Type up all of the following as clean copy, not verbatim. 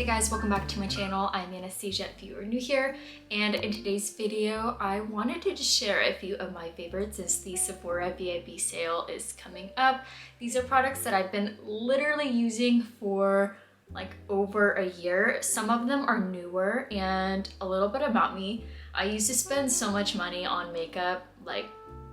guys, welcome back to my channel. I'm Anastasia if you are new here, and in today's video I wanted to just share a few of my favorites since the Sephora Vib sale is coming up. These are products that I've been literally using for like over a year. Some of them are newer, and a little bit about me. I used to spend so much money on makeup like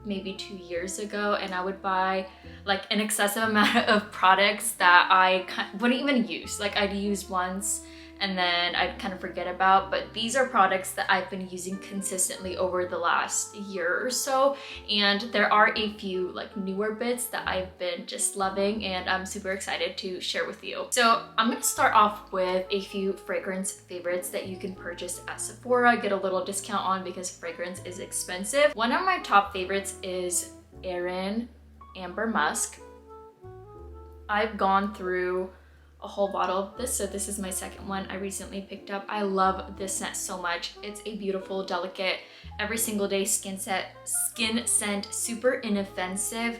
maybe 2 years ago, and I would buy like an excessive amount of products that I wouldn't even use. Like I'd use once and then I'd kind of forget about, but these are products that I've been using consistently over the last year or so, and there are a few like newer bits that I've been just loving and I'm super excited to share with you. So I'm gonna start off with a few fragrance favorites that you can purchase at Sephora, get a little discount on because fragrance is expensive. One of my top favorites is Erin Amber Musk. I've gone through a whole bottle of this, so this is my second one I recently picked up. I love this scent so much. It's a beautiful, delicate, every single day skin scent, super inoffensive,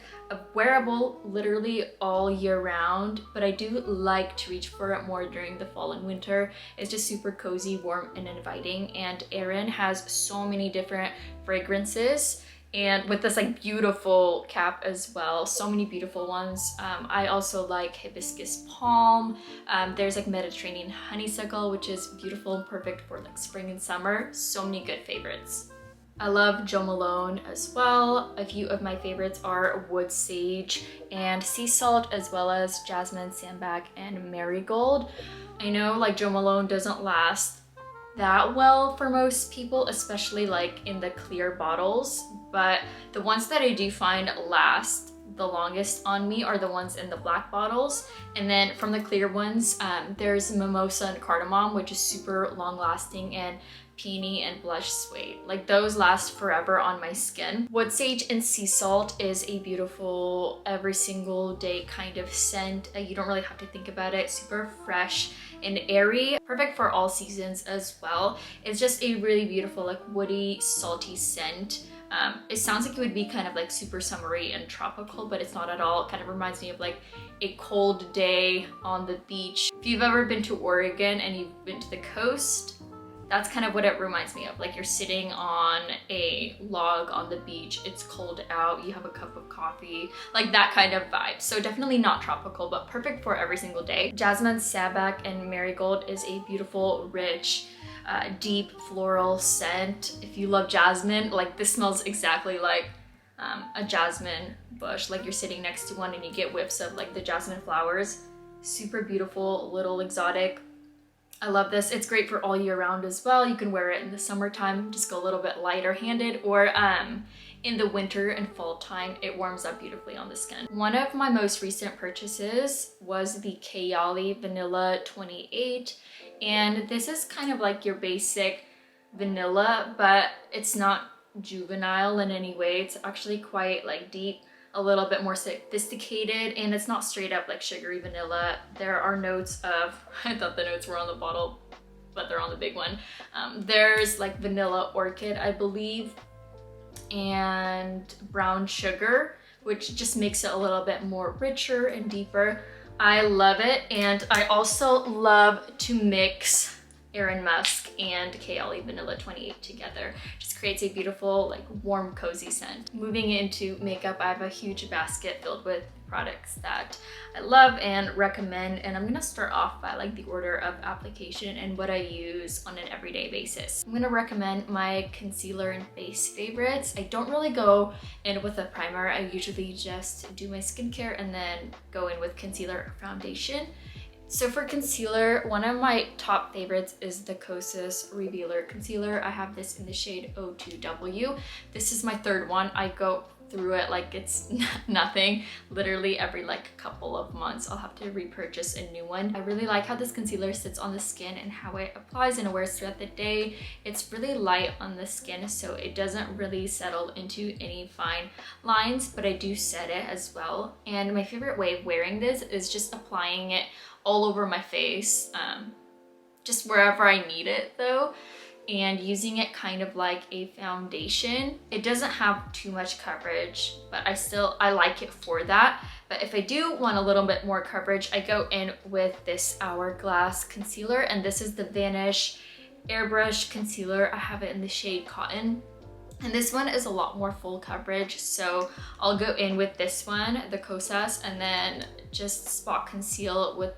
wearable literally all year round, but I do like to reach for it more during the fall and winter. It's just super cozy, warm, and inviting, and Erin has so many different fragrances, and with this like beautiful cap as well, so many beautiful ones. I also like hibiscus palm. There's like Mediterranean honeysuckle, which is beautiful and perfect for like spring and summer. So many good favorites. I love Jo Malone as well. A few of my favorites are wood sage and sea salt, as well as jasmine, sandalwood, and marigold. I know like Jo Malone doesn't last that well for most people, especially like in the clear bottles, but the ones that I do find last the longest on me are the ones in the black bottles. And then from the clear ones, there's mimosa and cardamom, which is super long lasting, and peony and blush suede. Like those last forever on my skin. Wood sage and sea salt is a beautiful every single day kind of scent. You don't really have to think about it. Super fresh and airy, perfect for all seasons as well. It's just a really beautiful like woody, salty scent. It sounds like it would be kind of like super summery and tropical, but it's not at all. It kind of reminds me of like a cold day on the beach. If you've ever been to Oregon and you've been to the coast, that's kind of what it reminds me of. Like you're sitting on a log on the beach, it's cold out, you have a cup of coffee, like that kind of vibe. So definitely not tropical, but perfect for every single day. Jasmine, sandalwood, and marigold is a beautiful, rich, deep floral scent. If you love jasmine, like this smells exactly like a jasmine bush, like you're sitting next to one and you get whiffs of like the jasmine flowers. Super beautiful, a little exotic. I love this. It's great for all year round as well. You can wear it in the summertime, just go a little bit lighter handed, or in the winter and fall time, it warms up beautifully on the skin. One of my most recent purchases was the Kayali Vanilla 28, and this is kind of like your basic vanilla, but it's not juvenile in any way. It's actually quite like deep, a little bit more sophisticated, and it's not straight up like sugary vanilla. There are notes of, I thought the notes were on the bottle, but they're on the big one. There's like vanilla orchid, I believe, and brown sugar, which just makes it a little bit more richer and deeper. I love it, and I also love to mix Erin Musk and Kayali Vanilla 28 together. Just creates a beautiful, like warm, cozy scent. Moving into makeup, I have a huge basket filled with products that I love and recommend, and I'm gonna start off by like the order of application and what I use on an everyday basis. I'm gonna recommend my concealer and face favorites. I don't really go in with a primer. I usually just do my skincare and then go in with concealer or foundation. So for concealer, one of my top favorites is the Kosas Revealer Concealer. I have this in the shade 02W. This is my third one. I go through it like it's nothing. Literally every like couple of months I'll have to repurchase a new one. I really like how this concealer sits on the skin and how it applies and wears throughout the day. It's really light on the skin, so it doesn't really settle into any fine lines, but I do set it as well. And my favorite way of wearing this is just applying it all over my face, just wherever I need it though. and using it kind of like a foundation. It doesn't have too much coverage, but I like it for that. But if I do want a little bit more coverage, I go in with this Hourglass concealer, and this is the Vanish Airbrush Concealer. I have it in the shade Cotton. And this one is a lot more full coverage, so I'll go in with this one, the Kosas, and then just spot conceal with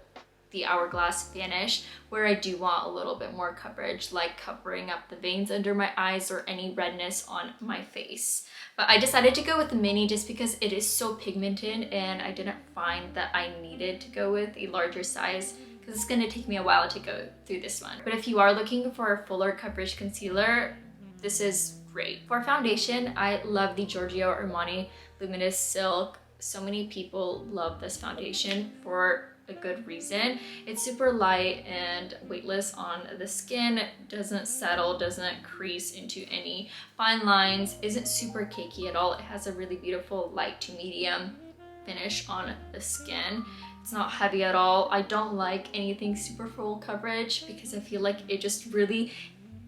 the Hourglass Vanish where I do want a little bit more coverage, like covering up the veins under my eyes or any redness on my face. But I decided to go with the mini just because it is so pigmented, and I didn't find that I needed to go with a larger size because it's going to take me a while to go through this one. But if you are looking for a fuller coverage concealer, this is great. For foundation, I love the Giorgio Armani Luminous Silk. So many people love this foundation for a good reason. It's super light and weightless on the skin, doesn't settle, doesn't crease into any fine lines, isn't super cakey at all. It has a really beautiful light to medium finish on the skin. It's not heavy at all. I don't like anything super full coverage because I feel like it just really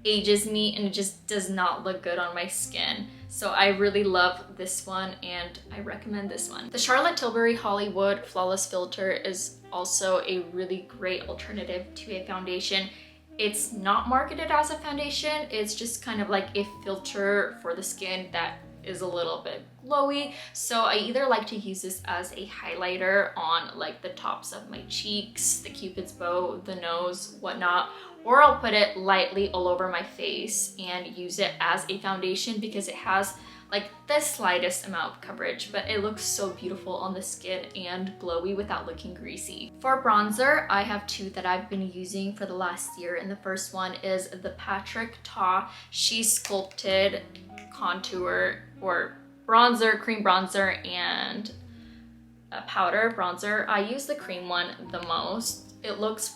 ages me and it just does not look good on my skin. So I really love this one and I recommend this one. The Charlotte Tilbury Hollywood Flawless Filter is also a really great alternative to a foundation. It's not marketed as a foundation, it's just kind of like a filter for the skin that is a little bit glowy. So I either like to use this as a highlighter on like the tops of my cheeks, the cupid's bow, the nose, whatnot, or I'll put it lightly all over my face and use it as a foundation because it has like the slightest amount of coverage, but it looks so beautiful on the skin and glowy without looking greasy. For bronzer, I have two that I've been using for the last year, and the first one is the Patrick Ta She Sculpted Contour or bronzer, cream bronzer, and a powder bronzer. I use the cream one the most. It looks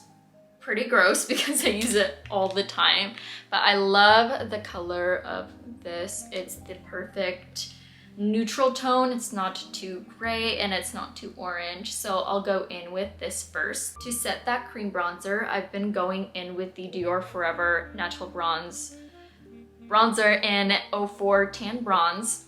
pretty gross because I use it all the time, but I love the color of this. It's the perfect neutral tone. It's not too gray and it's not too orange, so I'll go in with this first. To set that cream bronzer, I've been going in with the Dior Forever Natural Bronzer in 04 Tan Bronze.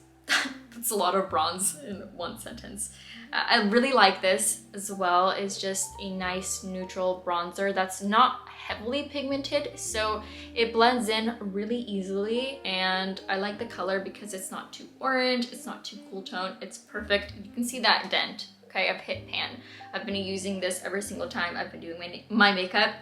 That's a lot of bronze in one sentence. I really like this as well. It's just a nice neutral bronzer that's not heavily pigmented, so it blends in really easily, and I like the color because it's not too orange, it's not too cool tone, it's perfect. You can see that dent. Okay, I've hit pan. I've been using this every single time I've been doing my makeup,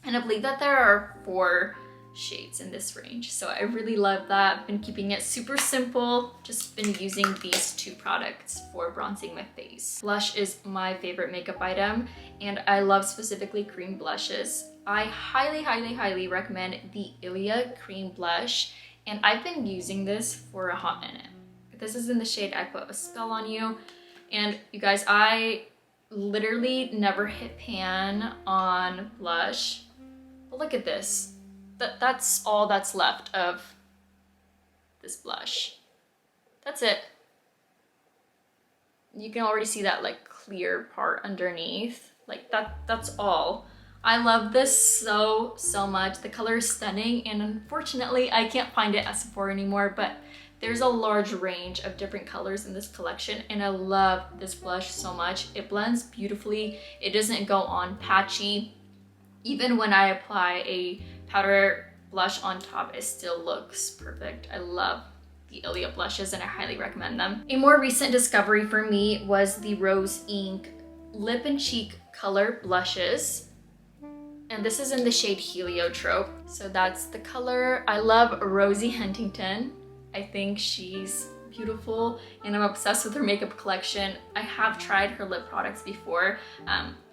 and I believe that there are 4 shades in this range, so I really love that. I've been keeping it super simple, just been using these 2 products for bronzing my face. Blush is my favorite makeup item, and I love specifically cream blushes. I highly recommend the Ilia Cream Blush, and I've been using this for a hot minute. This is in the shade I Put a Spell on You, and you guys, I literally never hit pan on blush, but look at this. That's all that's left of this blush. That's it. You can already see that like clear part underneath. Like that's all. I love this so much. The color is stunning, and unfortunately I can't find it at Sephora anymore, but there's a large range of different colors in this collection, and I love this blush so much. It blends beautifully. It doesn't go on patchy. Even when I apply a powder blush on top, it still looks perfect. I love the Ilia blushes and I highly recommend them. A more recent discovery for me was the Rose Ink Lip and Cheek Color Blushes. And this is in the shade Heliotrope. So that's the color. I love Rosie Huntington. I think she's beautiful and I'm obsessed with her makeup collection. I have tried her lip products before,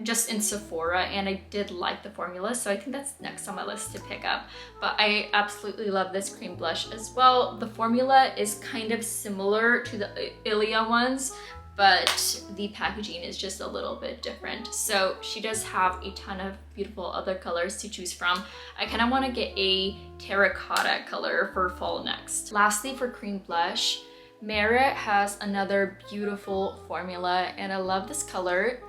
just in Sephora, and I did like the formula, so I think that's next on my list to pick up. But I absolutely love this cream blush as well. The formula is kind of similar to the Ilia ones, but the packaging is just a little bit different. So she does have a ton of beautiful other colors to choose from. I kind of want to get a terracotta color for fall next. Lastly, for cream blush, Merit has another beautiful formula, and I love this color.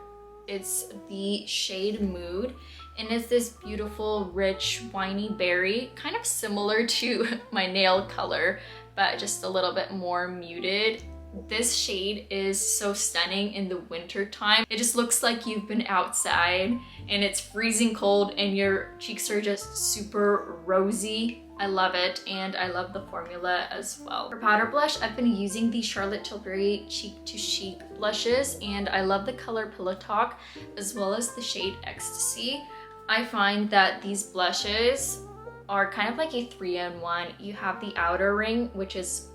It's the shade Mood, and it's this beautiful, rich, winey berry, kind of similar to my nail color, but just a little bit more muted. This shade is so stunning in the winter time. It just looks like you've been outside and it's freezing cold and your cheeks are just super rosy. I love it, and I love the formula as well. For powder blush, I've been using the Charlotte Tilbury Cheek to Chic blushes, and I love the color Pillow Talk as well as the shade Ecstasy. I find that these blushes are kind of like a 3-in-1. You have the outer ring, which is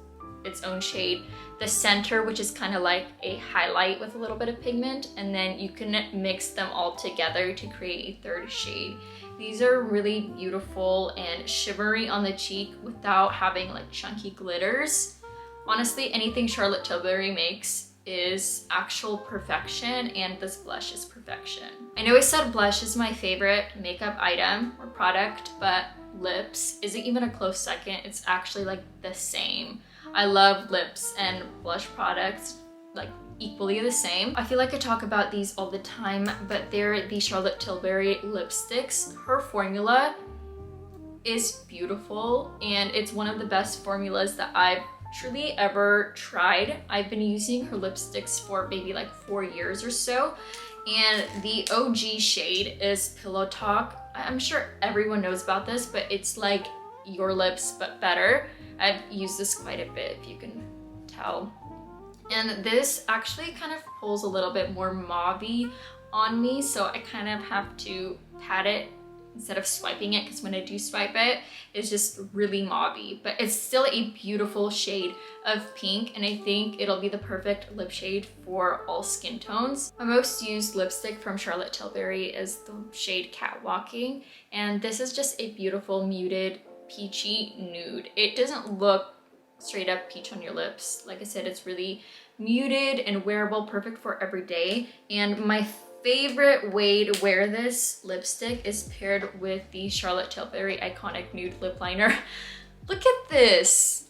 its own shade, the center, which is kind of like a highlight with a little bit of pigment, and then you can mix them all together to create a third shade. These are really beautiful and shimmery on the cheek without having like chunky glitters. Honestly, anything Charlotte Tilbury makes is actual perfection, and this blush is perfection. I know I said blush is my favorite makeup item or product, but lips isn't even a close second. It's actually like the same. I love lips and blush products like equally the same. I feel like I talk about these all the time, but they're the Charlotte Tilbury lipsticks. Her formula is beautiful, and it's one of the best formulas that I've truly ever tried. I've been using her lipsticks for maybe like 4 years or so, and the OG shade is Pillow Talk. I'm sure everyone knows about this, but it's like Your Lips but better. I've used this quite a bit, if you can tell. And this actually kind of pulls a little bit more mauve-y on me, so I kind of have to pat it instead of swiping it, because when I do swipe it, it's just really mauve-y. But it's still a beautiful shade of pink, and I think it'll be the perfect lip shade for all skin tones. My most used lipstick from Charlotte Tilbury is the shade Catwalking, and this is just a beautiful muted peachy nude. It doesn't look straight up peach on your lips. Like I said, it's really muted and wearable, perfect for every day. And my favorite way to wear this lipstick is paired with the Charlotte Tilbury Iconic Nude Lip Liner. Look at this.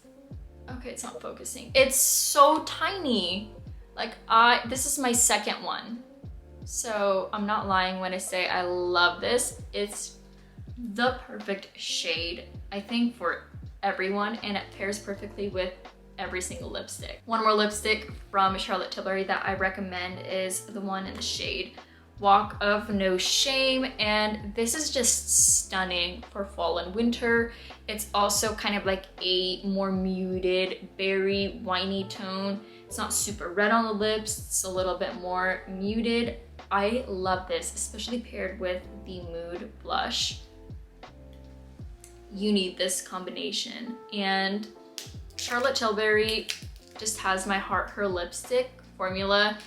Okay, it's not focusing. It's so tiny. Like this is my second one. So I'm not lying when I say I love this. It's the perfect shade, I think, for everyone, and it pairs perfectly with every single lipstick. One more lipstick from Charlotte Tilbury that I recommend is the one in the shade Walk of No Shame, and this is just stunning for fall and winter. It's also kind of like a more muted, berry, winey tone. It's not super red on the lips, it's a little bit more muted. I love this, especially paired with the Mood blush. You need this combination, and Charlotte Tilbury just has my heart. Her lipstick formula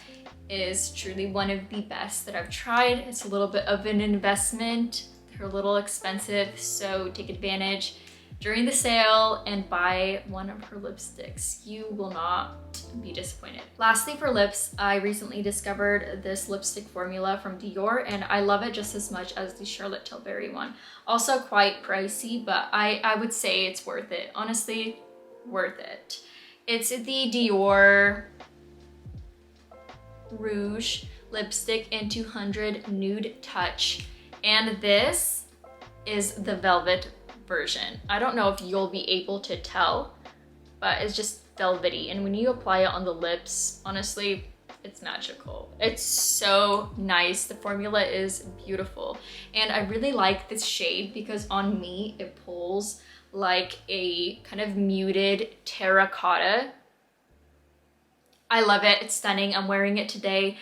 is truly one of the best that I've tried. It's a little bit of an investment. They're a little expensive, so take advantage during the sale and buy one of her lipsticks. You will not be disappointed. Lastly, for lips, I recently discovered this lipstick formula from Dior, and I love it just as much as the Charlotte Tilbury one. Also quite pricey, but I would say it's worth it. Honestly, worth it. It's the Dior Rouge lipstick in 200 Nude Touch, and this is the velvet version. I don't know if you'll be able to tell, but it's just velvety, and when you apply it on the lips, honestly, it's magical. It's so nice. The formula is beautiful, and I really like this shade because on me it pulls like a kind of muted terracotta. I love it. It's stunning. I'm wearing it today.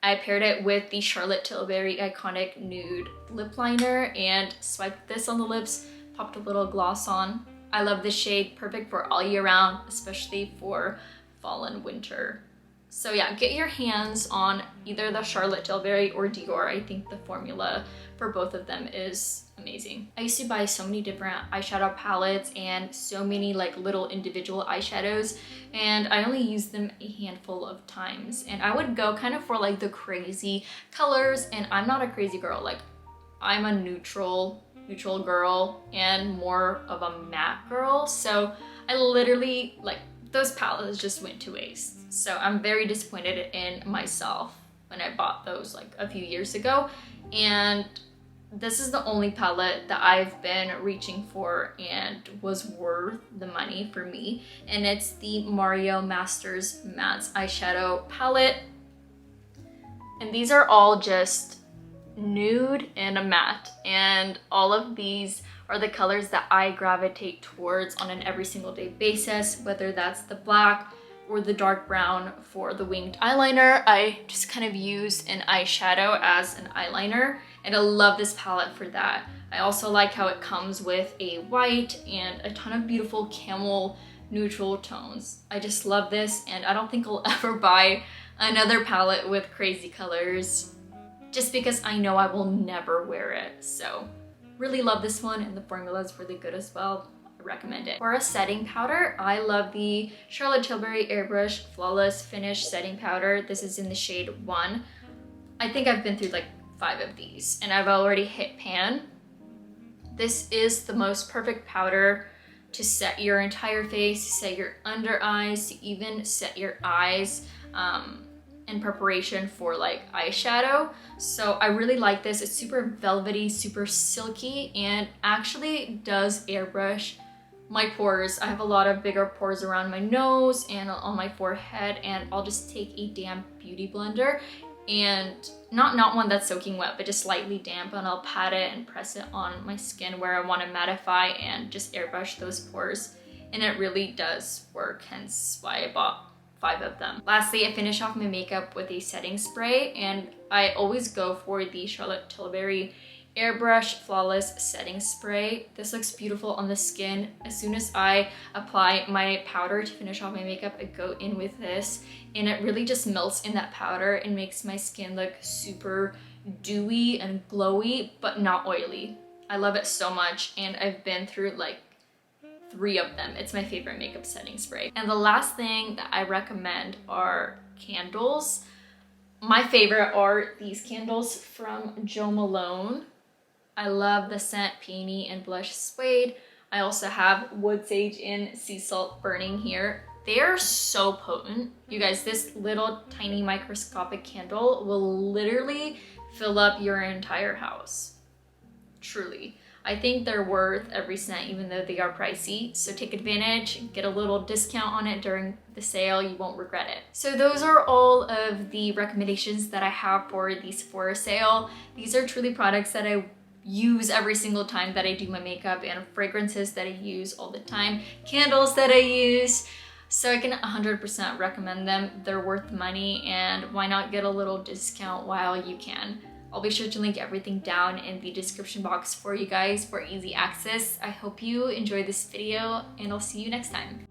I paired it with the Charlotte Tilbury Iconic Nude Lip Liner and swiped this on the lips, popped a little gloss on. I love this shade, perfect for all year round, especially for fall and winter. So yeah, get your hands on either the Charlotte Tilbury or Dior. I think the formula for both of them is amazing. I used to buy so many different eyeshadow palettes and so many like little individual eyeshadows, and I only used them a handful of times. And I would go kind of for like the crazy colors, and I'm not a crazy girl. Like, I'm a neutral girl and more of a matte girl. So I literally, like, those palettes just went to waste. So I'm very disappointed in myself. when I bought those like a few years ago. And this is the only palette that I've been reaching for and was worth the money for me. And it's the Mario Masters Matte Eyeshadow Palette. And these are all just nude and a matte. And all of these are the colors that I gravitate towards on an every single day basis, whether that's the black or the dark brown for the winged eyeliner. I just kind of use an eyeshadow as an eyeliner, and I love this palette for that. I also like how it comes with a white and a ton of beautiful camel neutral tones. I just love this, and I don't think I'll ever buy another palette with crazy colors just because I know I will never wear it. So really love this one, and the formula is really good as well. Recommend it. For a setting powder, I love the Charlotte Tilbury Airbrush Flawless Finish Setting Powder. This is in the shade 1. I think I've been through like 5 of these, and I've already hit pan. This is the most perfect powder to set your entire face, to set your under eyes, to even set your eyes in preparation for like eyeshadow. So I really like this. It's super velvety, super silky, and actually does airbrush my pores. I have a lot of bigger pores around my nose and on my forehead, and I'll just take a damp beauty blender, and not one that's soaking wet, but just slightly damp, and I'll pat it and press it on my skin where I want to mattify and just airbrush those pores, and it really does work, hence why I bought 5 of them. Lastly, I finish off my makeup with a setting spray, and I always go for the Charlotte Tilbury Airbrush Flawless Setting Spray. This looks beautiful on the skin. As soon as I apply my powder to finish off my makeup, I go in with this, and it really just melts in that powder and makes my skin look super dewy and glowy, but not oily. I love it so much, and I've been through like 3 of them. It's my favorite makeup setting spray. And the last thing that I recommend are candles. My favorite are these candles from Jo Malone. I love the scent Peony and Blush Suede. I also have Wood Sage and Sea Salt Burning here. They are so potent. You guys, this little tiny microscopic candle will literally fill up your entire house. Truly. I think they're worth every cent, even though they are pricey. So take advantage, get a little discount on it during the sale. You won't regret it. So those are all of the recommendations that I have for the Sephora sale. These are truly products that I use every single time that I do my makeup, and fragrances that I use all the time, candles that I use. So I can 100% recommend them. They're worth the money, and why not get a little discount while you can. I'll be sure to link everything down in the description box for you guys for easy access. I hope you enjoyed this video, and I'll see you next time.